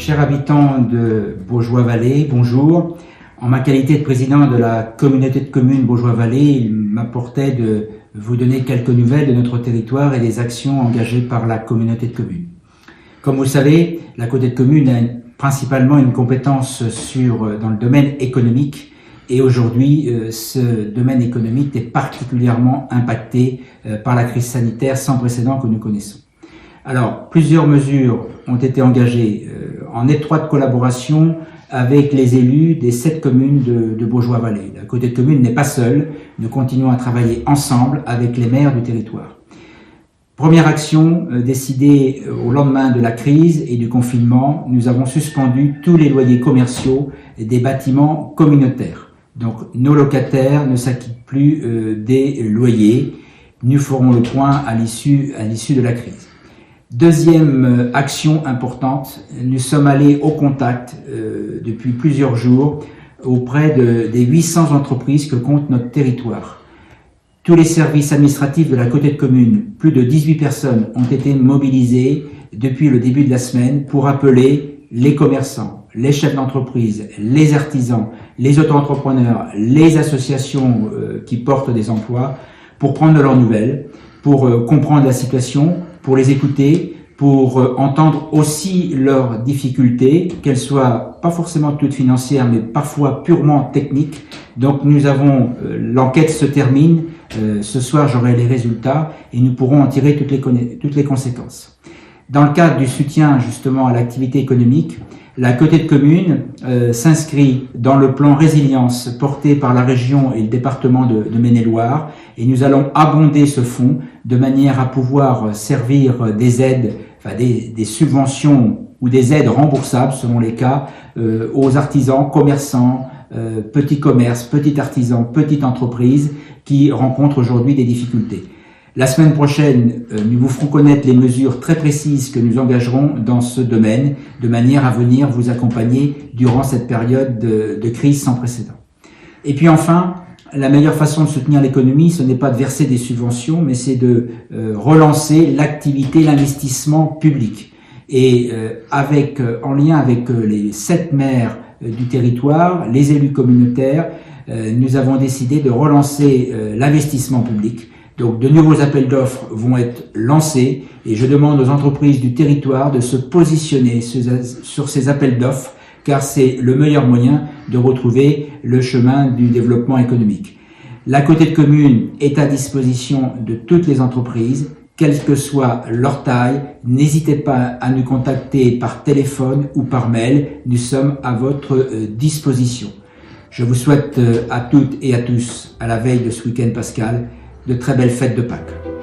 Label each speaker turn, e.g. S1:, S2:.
S1: Chers habitants de Baugeois-Vallée, bonjour. En ma qualité de président de la communauté de communes Baugeois-Vallée, il m'apportait de vous donner quelques nouvelles de notre territoire et des actions engagées par la communauté de communes. Comme vous le savez, la communauté de communes a principalement une compétence dans le domaine économique et aujourd'hui, ce domaine économique est particulièrement impacté par la crise sanitaire sans précédent que nous connaissons. Alors, plusieurs mesures ont été engagées en étroite collaboration avec les élus des 7 communes de Baugeois-Vallée. La communauté de communes n'est pas seule, nous continuons à travailler ensemble avec les maires du territoire. Première action décidée au lendemain de la crise et du confinement, nous avons suspendu tous les loyers commerciaux des bâtiments communautaires. Donc nos locataires ne s'acquittent plus des loyers. Nous ferons le point à l'issue de la crise. Deuxième action importante, nous sommes allés au contact depuis plusieurs jours auprès des 800 entreprises que compte notre territoire. Tous les services administratifs de la communauté de communes, plus de 18 personnes ont été mobilisées depuis le début de la semaine pour appeler les commerçants, les chefs d'entreprise, les artisans, les auto-entrepreneurs, les associations qui portent des emplois pour prendre de leurs nouvelles, pour comprendre la situation, pour les écouter, pour entendre aussi leurs difficultés, qu'elles soient pas forcément toutes financières, mais parfois purement techniques. Donc l'enquête se termine, ce soir j'aurai les résultats et nous pourrons en tirer toutes les conséquences. Dans le cadre du soutien justement à l'activité économique, la communauté de communes s'inscrit dans le plan résilience porté par la région et le département de Maine-et-Loire et nous allons abonder ce fonds de manière à pouvoir servir des aides, enfin des subventions ou des aides remboursables selon les cas aux artisans, commerçants, petits commerces, petits artisans, petites entreprises qui rencontrent aujourd'hui des difficultés. La semaine prochaine, nous vous ferons connaître les mesures très précises que nous engagerons dans ce domaine, de manière à venir vous accompagner durant cette période de crise sans précédent. Et puis enfin, la meilleure façon de soutenir l'économie, ce n'est pas de verser des subventions, mais c'est de relancer l'activité, l'investissement public. Et en lien avec les 7 maires du territoire, les élus communautaires, nous avons décidé de relancer l'investissement public. Donc de nouveaux appels d'offres vont être lancés et je demande aux entreprises du territoire de se positionner sur ces appels d'offres car c'est le meilleur moyen de retrouver le chemin du développement économique. La communauté de communes est à disposition de toutes les entreprises, quelle que soit leur taille. N'hésitez pas à nous contacter par téléphone ou par mail, nous sommes à votre disposition. Je vous souhaite à toutes et à tous, à la veille de ce week-end pascal, de très belles fêtes de Pâques.